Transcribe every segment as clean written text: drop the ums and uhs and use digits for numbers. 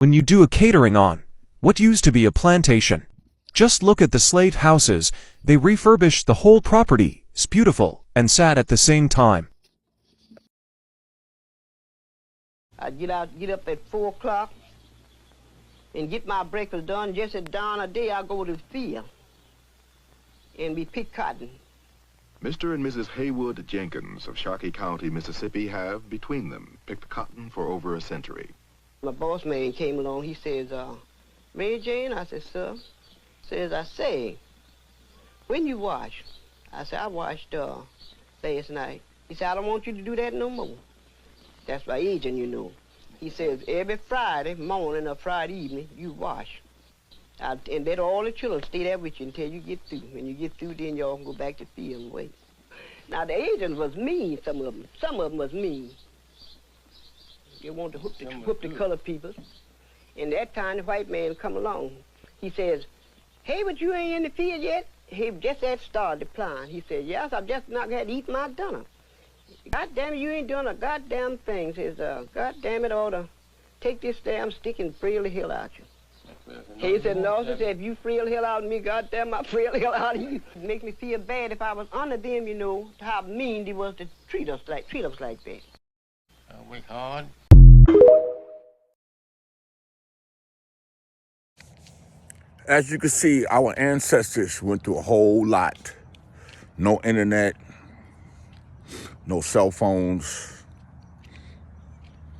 When you do a catering on what used to be a plantation, just look at the slave houses. They refurbished the whole property. It's beautiful and sad at the same time. I get up at 4 o'clock and get my breakfast done. Just at dawn of day, I go to the field and we pick cotton. Mr. and Mrs. Haywood Jenkins of Sharkey County, Mississippi have, between them, picked cotton for over a century. My boss man came along. He says, Mary Jane? I said, sir. Says, I say, when you wash? I said, I washed last night. He said, I don't want you to do that no more. That's my agent, you know. He says, every Friday morning or Friday evening, you wash. And let all the children stay there with you until you get through. When you get through, then y'all can go back to the field and wait. Now, the agents was mean, some of them. Some of them was mean. They wanted to hook the colored people. And that time, the white man come along. He says, hey, but you ain't in the field yet? He just had started plowing. He said, yes, I've just not had to eat my dinner. God damn it, you ain't doing a goddamn thing. Says, God damn it, I ought to take this damn stick and frail the hell out you. He said, no, he said, if you frail the hell out of me, goddamn, I frail the hell out of you. It make me feel bad if I was under them, you know, how mean they was to treat us like that. Work hard. As you can see, our ancestors went through a whole lot. No internet, no cell phones,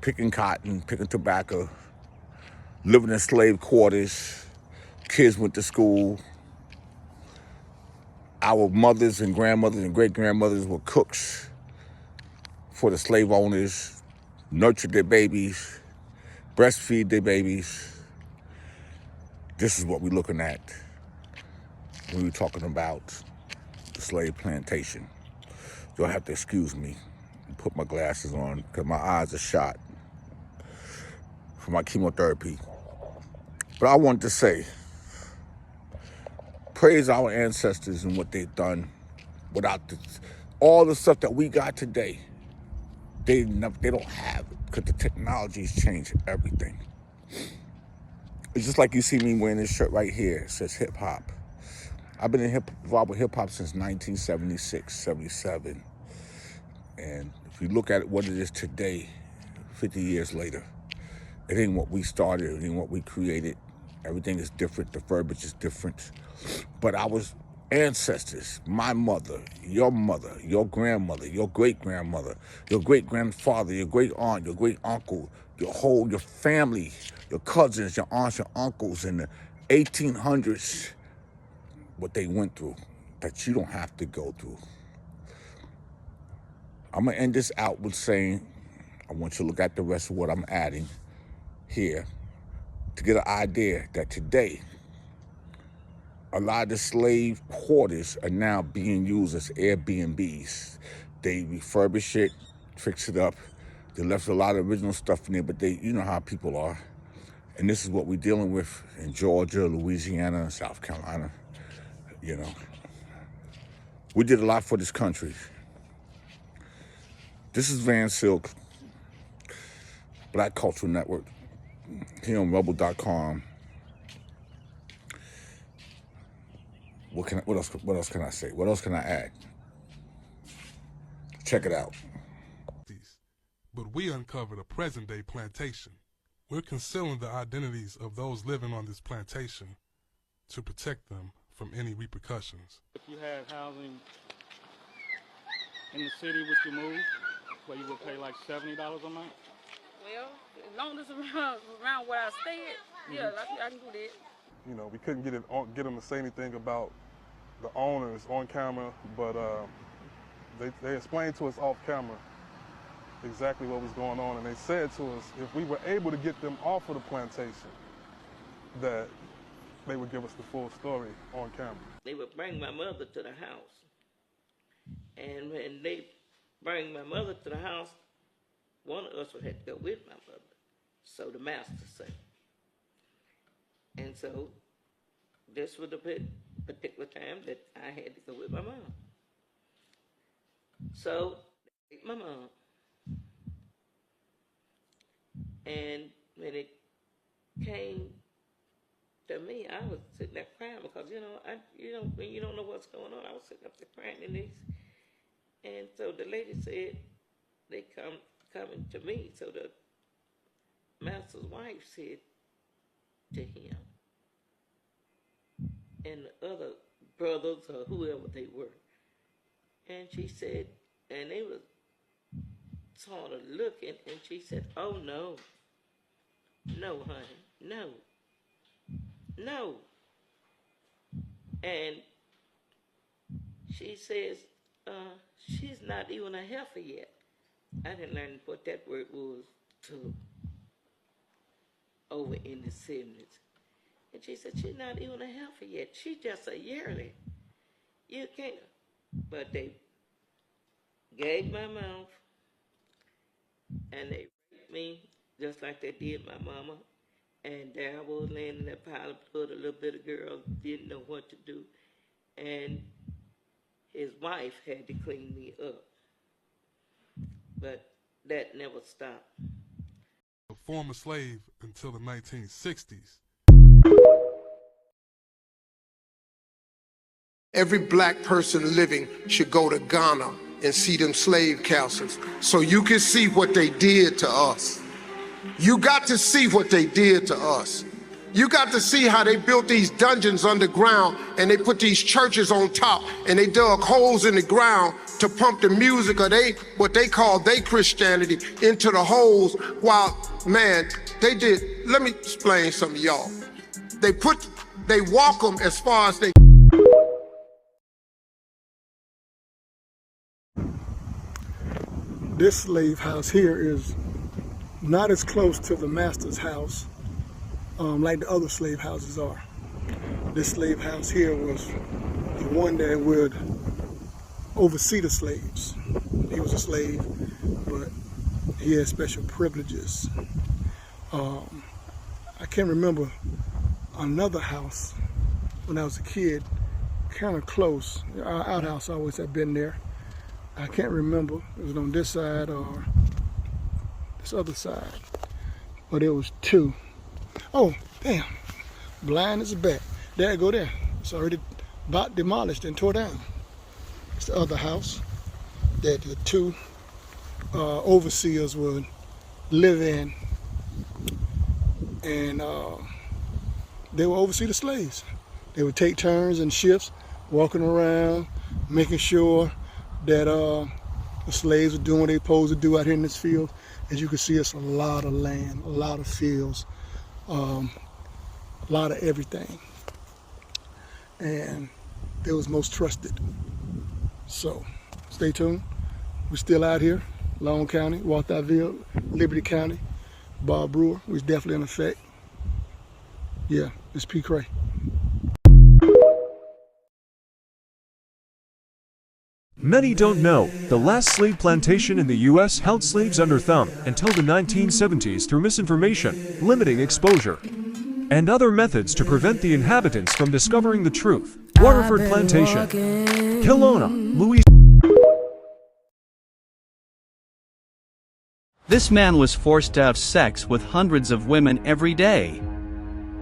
picking cotton, picking tobacco, living in slave quarters, kids went to school. Our mothers and grandmothers and great-grandmothers were cooks for the slave owners, nurtured their babies, breastfeed their babies. This is what we're looking at when we're talking about the slave plantation. You'll have to excuse me and put my glasses on because my eyes are shot from my chemotherapy. But I want to say, praise our ancestors and what they've done. Without all the stuff that we got today, they don't have it because the technology's changed everything. It's just like you see me wearing this shirt right here. It says hip hop. I've been involved with hip hop since 1976, 77. And if you look at what it is today, 50 years later, it ain't what we started, it ain't what we created. Everything is different, the verbiage is different. But our ancestors, my mother, your grandmother, your great-grandmother, your great-grandfather, your great-aunt, your great-uncle, your family, your cousins, your aunts, your uncles in the 1800s, what they went through, that you don't have to go through. I'm gonna end this out with saying, I want you to look at the rest of what I'm adding here to get an idea that today, a lot of the slave quarters are now being used as Airbnbs. They refurbish it, fix it up. They left a lot of original stuff in there, but you know how people are. And this is what we're dealing with in Georgia, Louisiana, and South Carolina. You know, we did a lot for this country. This is Van Silk, Black Cultural Network, here on rebel.com. What else can I say? What else can I add? Check it out. But we uncovered a present-day plantation. We're concealing the identities of those living on this plantation to protect them from any repercussions. If you had housing in the city, would you move where you would pay like $70 a month? Well, as long as it's around where I stay, yeah, I can do that. You know, we couldn't get them to say anything about the owners on camera, but they explained to us off camera exactly what was going on, and they said to us if we were able to get them off of the plantation, that they would give us the full story on camera. They would bring my mother to the house. And when they bring my mother to the house, one of us would have to go with my mother, so the master said. And so this was the particular time that I had to go with my mom. So they took my mom. And when they came to me, I was sitting there crying because when you don't know what's going on, I was sitting up there crying in these. And so the lady said they coming to me. So the master's wife said to him and the other brothers or whoever they were, and she said, and they was sort of looking, and she said, "Oh no, no, honey, no." And she says, she's not even a heifer yet. I didn't learn what that word was till over in the 70s. And she said, she's not even a heifer yet. She's just a yearling. You can't. But they gave my mouth, and they raped me just like they did my mama. And there I was laying in that pile of blood. A little bit of girl didn't know what to do. And his wife had to clean me up. But that never stopped. A former slave until the 1960s. Every black person living should go to Ghana and see them slave castles so you can see what they did to us. You got to see what they did to us. You got to see how they built these dungeons underground and they put these churches on top and they dug holes in the ground to pump the music of what they call their Christianity into the holes while, man, they did, let me explain something to y'all. They walk them as far as they. This slave house here is not as close to the master's house like the other slave houses are. This slave house here was the one that would oversee the slaves. He was a slave, but he had special privileges. I can't remember another house when I was a kid, kind of close. Our outhouse always had been there. I can't remember if it was on this side or this other side, but it was two. Oh, damn, blind as a bat. There, go there. It's already about demolished and tore down. It's the other house that the two overseers would live in, and they would oversee the slaves. They would take turns and shifts, walking around, making sure that the slaves were doing what they supposed to do out here in this field. As you can see, it's a lot of land, a lot of fields, a lot of everything. And they was most trusted. So, stay tuned. We're still out here, Long County, Walthamville, Liberty County, Bob Brewer. We're definitely in effect. Yeah, it's P. Cray. Many don't know, the last slave plantation in the U.S. held slaves under thumb until the 1970s through misinformation, limiting exposure, and other methods to prevent the inhabitants from discovering the truth. Waterford Plantation, Kelowna, Louisiana. This man was forced to have sex with hundreds of women every day.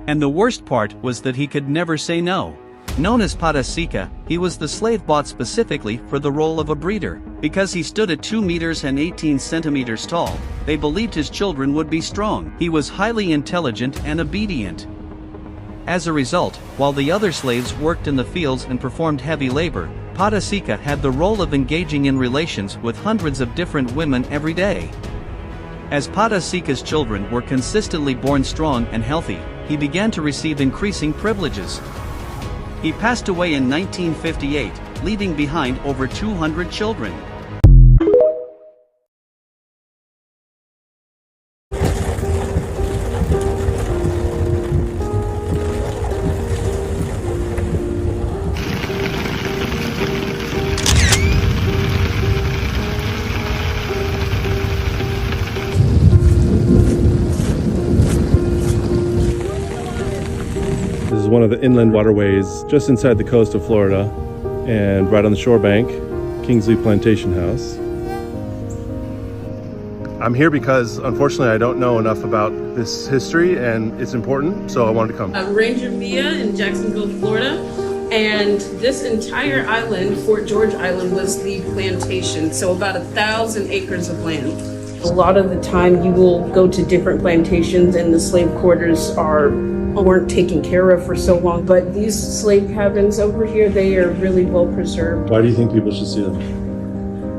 And the worst part was that he could never say no. Known as Patasika, he was the slave bought specifically for the role of a breeder. Because he stood at 2 meters and 18 centimeters tall, they believed his children would be strong. He was highly intelligent and obedient. As a result, while the other slaves worked in the fields and performed heavy labor, Patasika had the role of engaging in relations with hundreds of different women every day. As Patasika's children were consistently born strong and healthy, he began to receive increasing privileges. He passed away in 1958, leaving behind over 200 children. This is one of the inland waterways just inside the coast of Florida, and right on the shore bank, Kingsley Plantation House. I'm here because, unfortunately, I don't know enough about this history, and it's important, so I wanted to come. I'm Ranger Mia in Jacksonville, Florida, and this entire island, Fort George Island, was the plantation, so about 1,000 acres of land. A lot of the time you will go to different plantations and the slave quarters weren't taken care of for so long, but these slave cabins over here, they are really well preserved. Why do you think people should see them?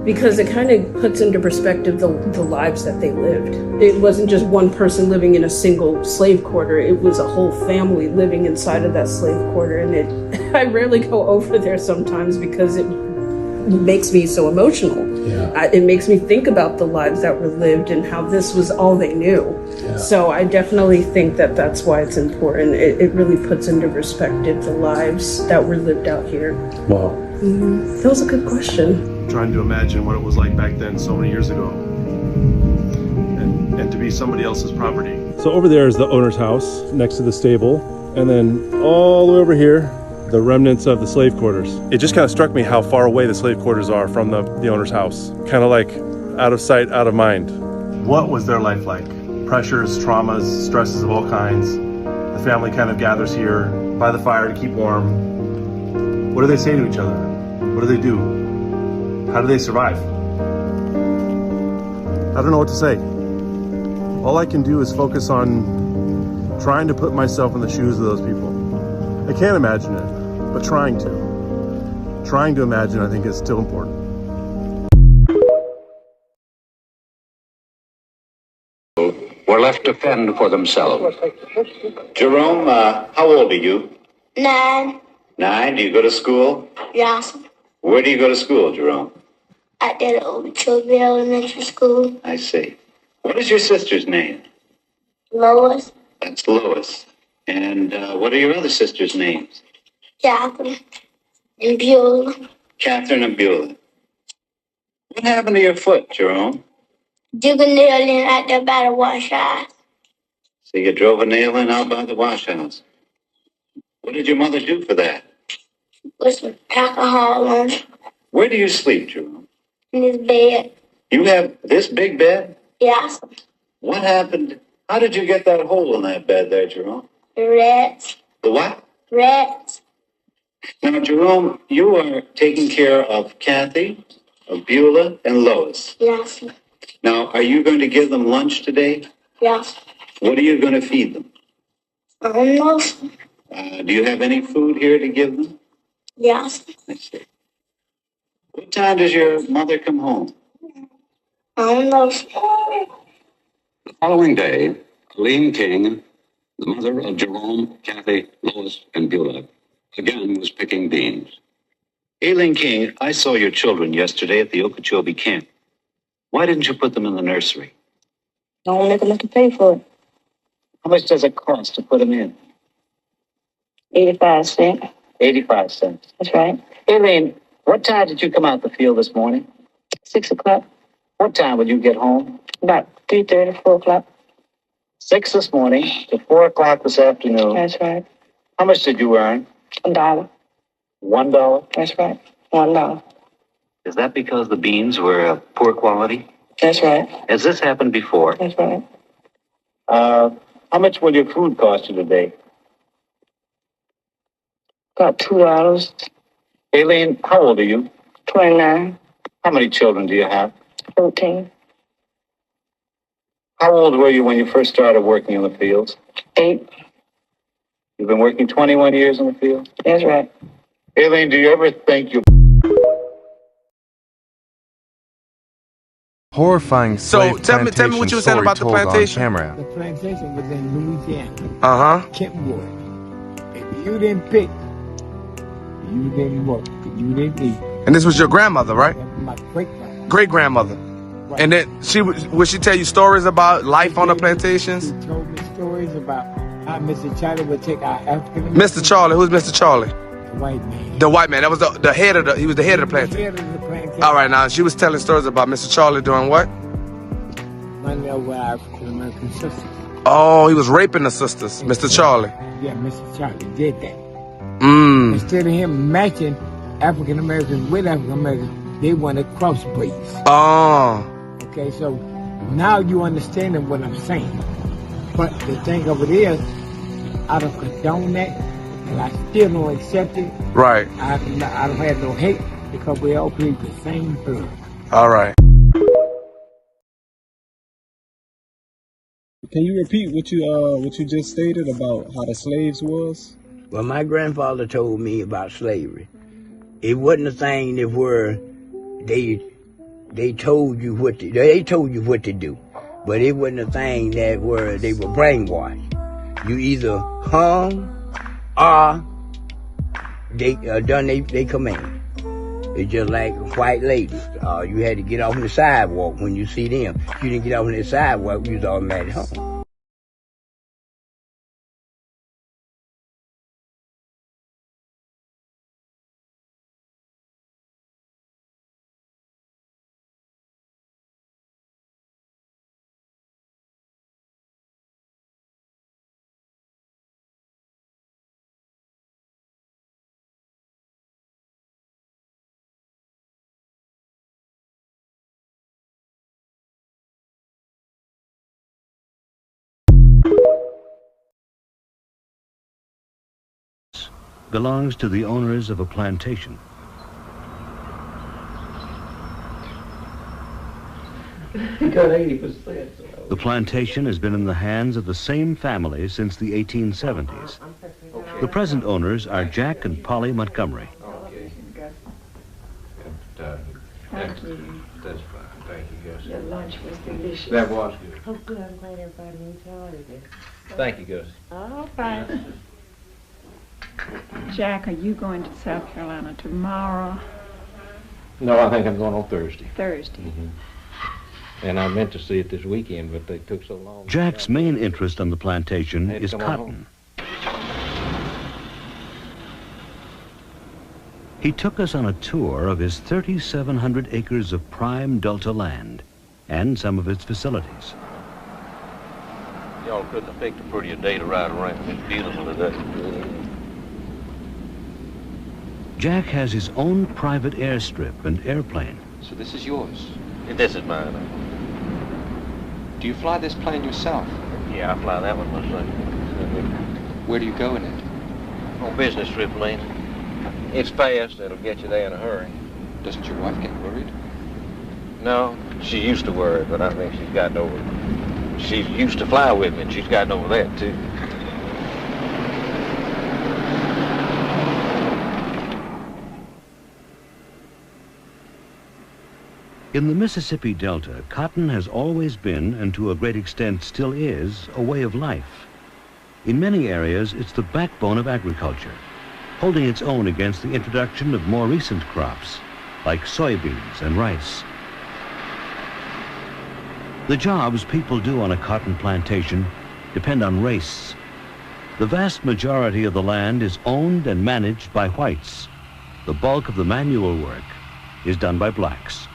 Because it kind of puts into perspective the lives that they lived. It wasn't just one person living in a single slave quarter, it was a whole family living inside of that slave quarter, and I rarely go over there sometimes because it makes me so emotional. Yeah. It makes me think about the lives that were lived and how this was all they knew. Yeah. So I definitely think that that's why it's important. It really puts into perspective the lives that were lived out here. Wow. That was a good question. Trying to imagine what it was like back then so many years ago, and to be somebody else's property. So over there is the owner's house next to the stable, and then all the way over here, the remnants of the slave quarters. It just kind of struck me how far away the slave quarters are from the owner's house. Kind of like out of sight, out of mind. What was their life like? Pressures, traumas, stresses of all kinds. The family kind of gathers here by the fire to keep warm. What do they say to each other? What do they do? How do they survive? I don't know what to say. All I can do is focus on trying to put myself in the shoes of those people. I can't imagine it, but trying to imagine, I think, is still important. Were left to fend for themselves. Jerome, how old are you? 9. 9? Do you go to school? Yes. Where do you go to school, Jerome? At the Okeechobee Elementary School. I see. What is your sister's name? Lois. That's Lois. And what are your other sisters' names? Catherine and Beulah. Catherine and Beulah. What happened to your foot, Jerome? Dig a nail in out there by the wash house. So you drove a nail in out by the wash house. What did your mother do for that? Put some alcohol on it. Where do you sleep, Jerome? In his bed. You have this big bed? Yes. What happened? How did you get that hole in that bed there, Jerome? The rats. The what? Rats. Now, Jerome, you are taking care of Kathy, of Beulah, and Lois. Yes. Now, are you going to give them lunch today? Yes. What are you going to feed them? I don't know. Do you have any food here to give them? Yes. I see. What time does your mother come home? I don't know. The following day, Eileen King, the mother of Jerome, Kathy, Lois, and Beulah, again was picking beans. Eileen King, I saw your children yesterday at the Okeechobee camp. Why didn't you put them in the nursery? Don't make them have to pay for it. How much does it cost to put them in? 85 cents. 85 cents. That's right. Eileen, what time did you come out the field this morning? 6 o'clock. What time would you get home? About 3:30, 4 o'clock. 6 this morning to 4 o'clock this afternoon. That's right. How much did you earn? $1. $1? That's right. $1. Is that because the beans were poor quality? That's right. Has this happened before? That's right. How much will your food cost you today? About $2. Aileen, how old are you? 29. How many children do you have? 13. How old were you when you first started working in the fields? 8. You've been working 21 years in the field? That's right. Aileen, do you ever think you... Horrifying slave tell me what you were saying about the plantation. The plantation was in Louisiana. Uh-huh. Kentwood. If you didn't pick, you didn't work. You didn't eat. And this was your grandmother, right? My great-grandmother. Great-grandmother. Right. And then would she tell you stories about life on the plantations? She told me stories about how Mr. Charlie would take our African... Mr. Charlie, who's Mr. Charlie? The white man. The white man. That was the head of he was the head of the plantation. All right, now she was telling stories about Mr. Charlie doing what? Running over African American sisters. Oh, he was raping the sisters, Mr. Charlie. Yeah, Mr. Charlie did that. Instead of him matching African Americans with African Americans, they wanted crossbreeds. Oh. Okay, so Now you understanding what I'm saying. But the thing of it is, I don't condone that, and I still don't accept it. Right. I don't have no hate because we all breathe the same blood. All right. Can you repeat what you just stated about how the slaves was? Well, my grandfather told me about slavery. It wasn't a thing that where they told you what to do, but it wasn't a thing that where they were brainwashed. You either hung or they done they command. It's just like white ladies. You had to get off on the sidewalk when you see them. If you didn't get off on the sidewalk, you was automatically hung. Belongs to the owners of a plantation. Got 80%. The plantation has been in the hands of the same family since the 1870s. The present owners are Jack and Polly Montgomery. Okay. Thank you. That's fine. Thank you, Gus. Your lunch was delicious. That was good. Oh, good. I'm glad everybody enjoyed it. Thank you, Gus. All right. Jack, are you going to South Carolina tomorrow? No, I think I'm going on Thursday. Thursday. Mm-hmm. And I meant to see it this weekend, but they took so long. Jack's main interest on the plantation is cotton. He took us on a tour of his 3,700 acres of prime Delta land and some of its facilities. Y'all couldn't have picked a prettier day to ride around. It's beautiful today. Jack has his own private airstrip and airplane. So this is yours? This is mine. Do you fly this plane yourself? Yeah, I fly that one myself. Where do you go in it? On business trip, Lane. It's fast. It'll get you there in a hurry. Doesn't your wife get worried? No, she used to worry, but I think she's gotten over it. She used to fly with me, and she's gotten over that, too. In the Mississippi Delta, cotton has always been, and to a great extent still is, a way of life. In many areas, it's the backbone of agriculture, holding its own against the introduction of more recent crops, like soybeans and rice. The jobs people do on a cotton plantation depend on race. The vast majority of the land is owned and managed by whites. The bulk of the manual work is done by blacks.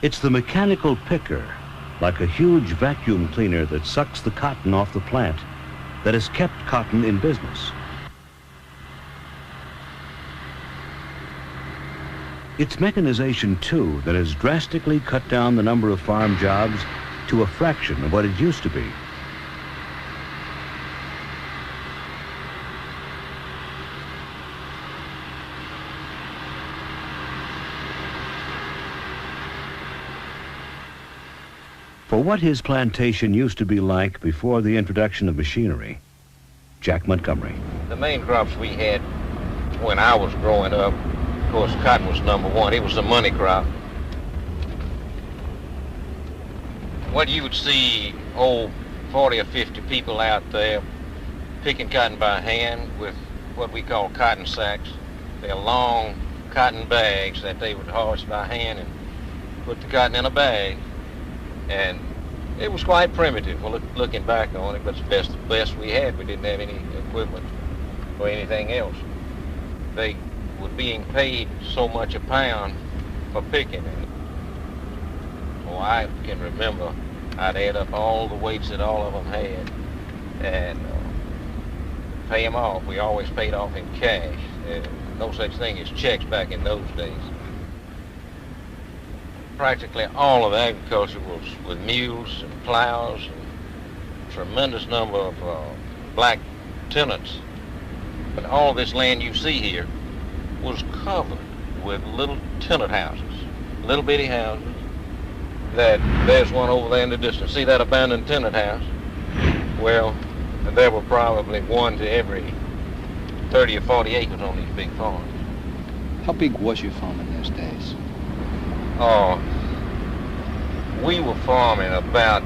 It's the mechanical picker, like a huge vacuum cleaner that sucks the cotton off the plant, that has kept cotton in business. It's mechanization, too, that has drastically cut down the number of farm jobs to a fraction of what it used to be. For what his plantation used to be like before the introduction of machinery, Jack Montgomery. The main crops we had when I was growing up, of course, cotton was number one. It was the money crop. What you would see, 40 or 50 people out there picking cotton by hand with what we call cotton sacks. They're long cotton bags that they would hoist by hand and put the cotton in a bag. And it was quite primitive. Well, looking back on it, but it's the best we had. We didn't have any equipment or anything else. They were being paid so much a pound for picking it. Oh, I can remember I'd add up all the weights that all of them had. And pay them off. We always paid off in cash. No such thing as checks back in those days. Practically all of agriculture was with mules and plows, and a tremendous number of black tenants. But all this land you see here was covered with little tenant houses, little bitty houses. There's one over there in the distance. See that abandoned tenant house? Well, there were probably one to every 30 or 40 acres on these big farms. How big was your farm in those days? Oh, we were farming about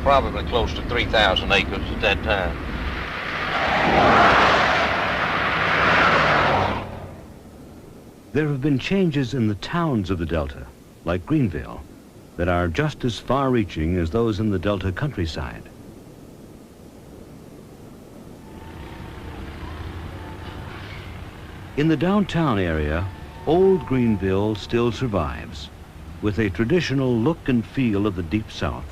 probably close to 3,000 acres at that time. There have been changes in the towns of the Delta, like Greenville, that are just as far-reaching as those in the Delta countryside. In the downtown area, old Greenville still survives, with a traditional look and feel of the Deep South.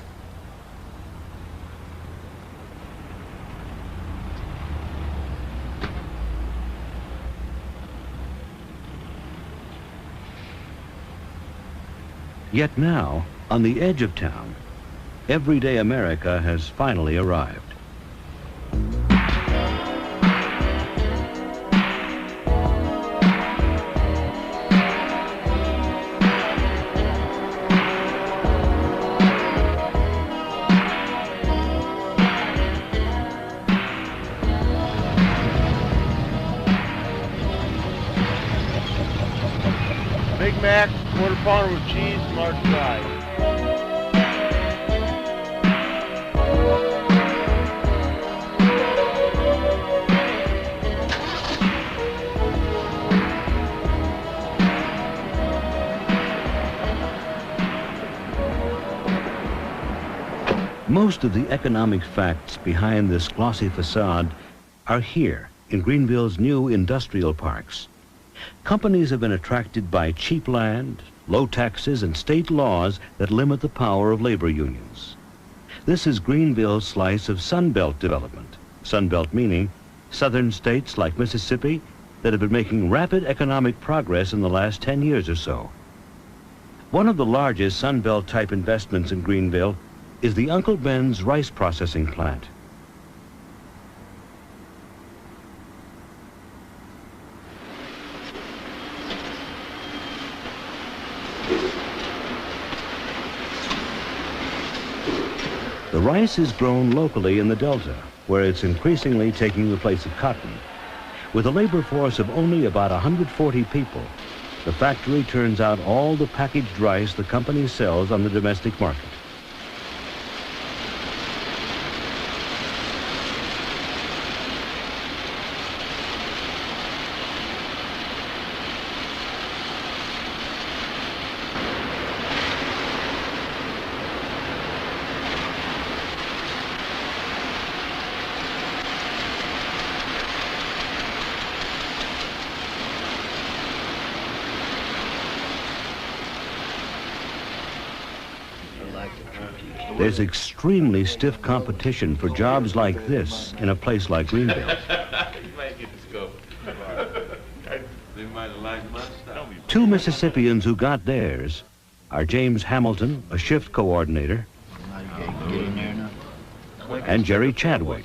Yet now, on the edge of town, everyday America has finally arrived. Big Mac, quarter pounder with cheese, large fries. Most of the economic facts behind this glossy facade are here in Greenville's new industrial parks. Companies have been attracted by cheap land, low taxes, and state laws that limit the power of labor unions. This is Greenville's slice of Sunbelt development. Sunbelt meaning southern states like Mississippi that have been making rapid economic progress in the last 10 years or so. One of the largest Sunbelt type investments in Greenville is the Uncle Ben's rice processing plant. The rice is grown locally in the Delta, where it's increasingly taking the place of cotton. With a labor force of only about 140 people, the factory turns out all the packaged rice the company sells on the domestic market. There's extremely stiff competition for jobs like this in a place like Greenville. Two Mississippians who got theirs are James Hamilton, a shift coordinator, and Jerry Chadwick,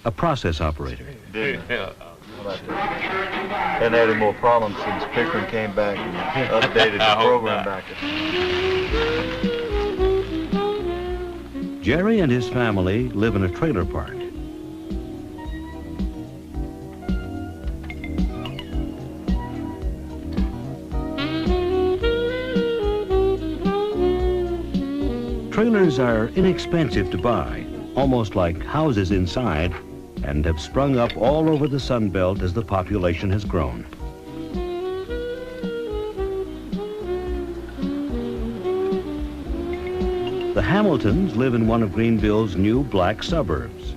a process operator. Hadn't had any more problems since Pickering came back and updated the program back. Jerry and his family live in a trailer park. Trailers are inexpensive to buy, almost like houses inside, and have sprung up all over the Sun Belt as the population has grown. The Hamiltons live in one of Greenville's new black suburbs.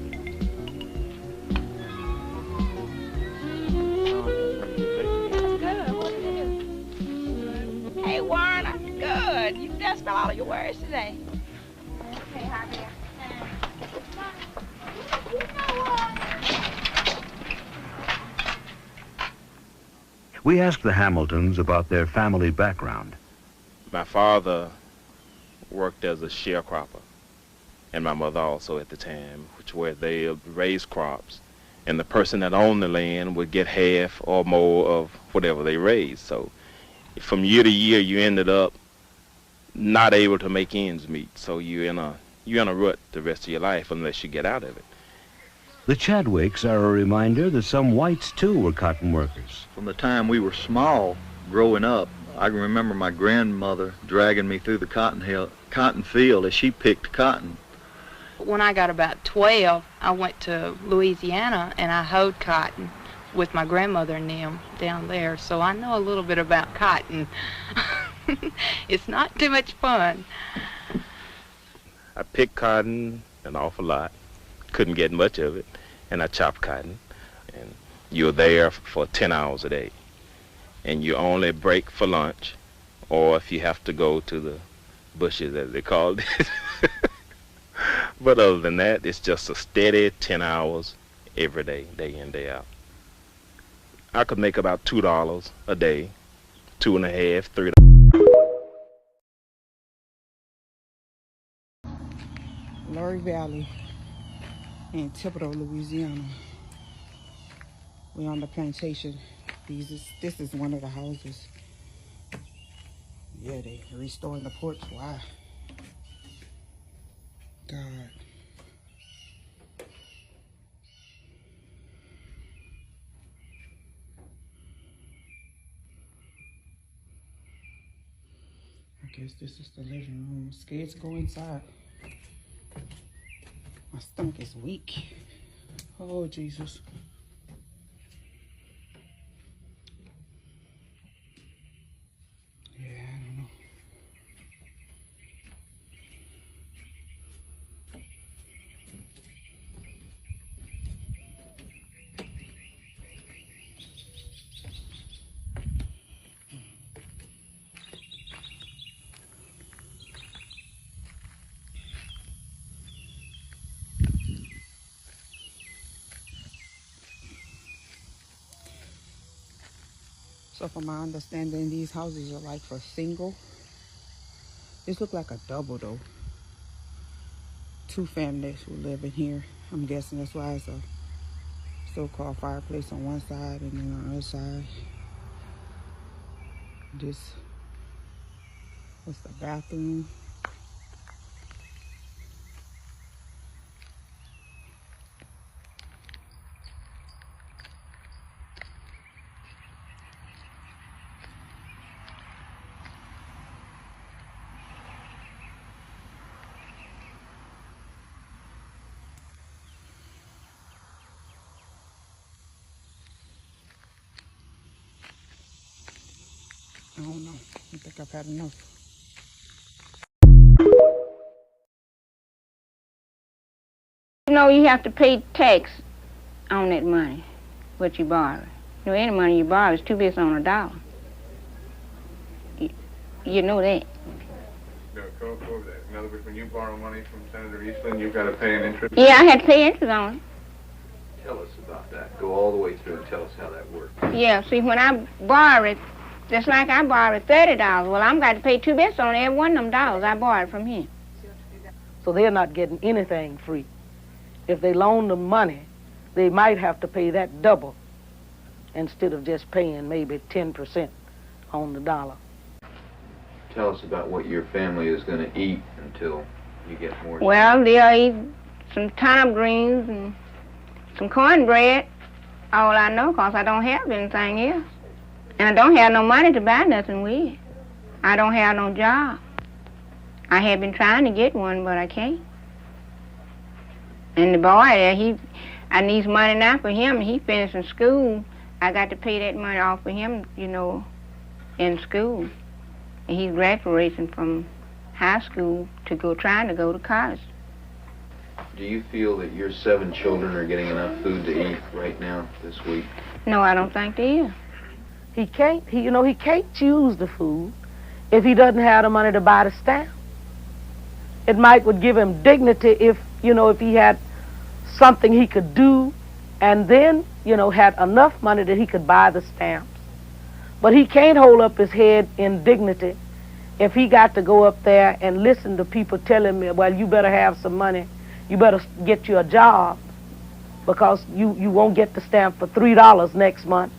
Hey, Warner, good. You just spell all of your words today. Okay, how about you know what? We asked the Hamiltons about their family background. My father worked as a sharecropper, and my mother also at the time, where they raised crops, and the person that owned the land would get half or more of whatever they raised. So from year to year, you ended up not able to make ends meet. So you're in a rut the rest of your life unless you get out of it. The Chadwicks are a reminder that some whites, too, were cotton workers. From the time we were small, growing up, I can remember my grandmother dragging me through the cotton field as she picked cotton. When I got about 12, I went to Louisiana and I hoed cotton with my grandmother and them down there, so I know a little bit about cotton. It's not too much fun. I picked cotton an awful lot, couldn't get much of it, and I chopped cotton, and you're there for 10 hours a day, and you only break for lunch, or if you have to go to the bushes, as they called it. But other than that, it's just a steady 10 hours every day, day in, day out. I could make about $2 a day, $2.50, $3. Lorry Valley in Thibodaux, Louisiana. We're on the plantation. This is one of the houses. Yeah, they restoring the porch. Why? God. I guess this is the living room. I'm scared to go inside. My stomach is weak. Oh, Jesus. Yeah, I don't know. So from my understanding, these houses are like for single. This look like a double though. 2 families who live in here. I'm guessing that's why it's a so-called fireplace on one side and then on the other side. This is the bathroom. I don't know. I think I've had enough. You know, you have to pay tax on that money, what you borrow. You know, any money you borrow is 2 bits on a dollar. You know that. No, go over that. In other words, when you borrow money from Senator Eastland, you've got to pay an interest? Yeah, I had to pay interest on it. Tell us about that. Go all the way through and tell us how that works. Yeah, see, when I borrow it, just like I borrowed $30, well, I'm got to pay 2 bits on every one of them dollars I borrowed from him. So they're not getting anything free. If they loan them money, they might have to pay that double instead of just paying maybe 10% on the dollar. Tell us about what your family is going to eat until you get more. Well, they'll eat some turnip greens and some cornbread. All I know, because I don't have anything else. And I don't have no money to buy nothing with. I don't have no job. I have been trying to get one, but I can't. And the boy there, I need money now for him. He finishing school. I got to pay that money off for him, you know, in school. And he's graduating from high school trying to go to college. Do you feel that your 7 children are getting enough food to eat right now, this week? No, I don't think they is. He can't choose the food if he doesn't have the money to buy the stamp. It would give him dignity if he had something he could do and then, had enough money that he could buy the stamps. But he can't hold up his head in dignity if he got to go up there and listen to people telling me, well, you better have some money, you better get you a job, because you won't get the stamp for $3 next month.